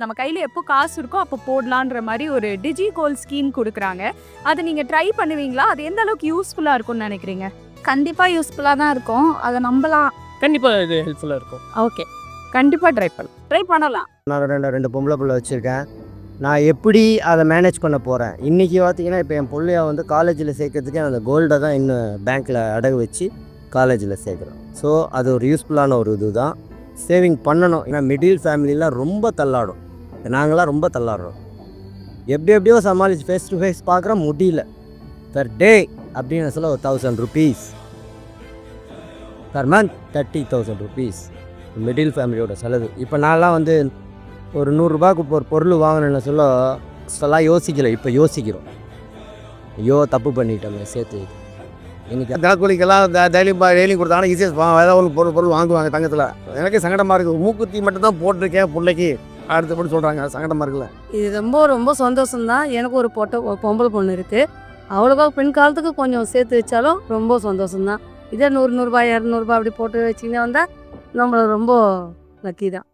நம்ம கையில எப்போ காசு இருக்கோ அப்போ போடலான்ற மாதிரி ஒரு டிஜி கோல் ஸ்கீம் கொடுக்குறாங்க. அதை நீங்க ட்ரை பண்ணுவீங்களா? அது எந்த அளவுக்கு யூஸ்ஃபுல்லா இருக்கும்னு நினைக்கிறீங்க? கண்டிப்பா யூஸ்ஃபுல்லா தான் இருக்கும். அதை நம்பலாம். கண்டிப்பா இது ஹெல்ப்ஃபுல்லா இருக்கும். ஓகே, கண்டிப்பா ட்ரை பண்ணலாம். நான் ரெண்டு பொம்பளை பிள்ளை வச்சுருக்கேன். நான் எப்படி அதை மேனேஜ் பண்ண போகிறேன்? இன்றைக்கி பார்த்தீங்கன்னா இப்போ என் பிள்ளைய வந்து காலேஜில் சேர்க்கறதுக்கு அந்த கோல்டை தான் இன்னும் பேங்க்கில் அடகு வச்சு காலேஜில் சேர்க்குறோம். ஸோ அது ஒரு யூஸ்ஃபுல்லான ஒரு இது தான். சேவிங் பண்ணணும். ஏன்னா மிடில் ஃபேமிலிலாம் ரொம்ப தள்ளாடும். நாங்களாம் ரொம்ப தள்ளாடுறோம். எப்படியோ சமாளித்து ஃபேஸ் டு ஃபேஸ் பார்க்குறோம், முடியல. பர் டே அப்படின்னு சொல்ல ஒரு 1000 rupees, per month 30,000 rupees middle ஃபேமிலியோட செலவு. இப்போ நான்லாம் வந்து ஒரு 100 ரூபாய்க்கு ஒரு பொருள் வாங்கினேன்னு சொல்லலாம் யோசிக்கல. இப்போ யோசிக்கிறோம், ஐயோ தப்பு பண்ணிட்டோமே சேர்த்து. இன்னைக்கு தினக்கூலிக்கெல்லாம் டெய்லியும் கொடுத்தாங்கன்னா ஈஸியாக ஏதாவது ஒரு பொருள் வாங்குவாங்க தங்கத்தில். எனக்கே சங்கடமாக இருக்குது. மூக்குத்தி மட்டும் தான் போட்டிருக்கேன் பிள்ளைக்கு அடுத்தபடி சொல்கிறாங்க, சங்கடமாக இருக்குல்ல. இது ரொம்ப சந்தோஷம்தான். எனக்கு ஒரு பொம்பளை பொண்ணு இருக்குது. அவ்வளோவா பின் காலத்துக்கு கொஞ்சம் சேர்த்து வச்சாலும் ரொம்ப சந்தோஷம்தான். இதே 100 ரூபாய் 200 அப்படி போட்டு வச்சுக்கினே வந்தால் நம்மள ரொம்ப லக்கி தான்.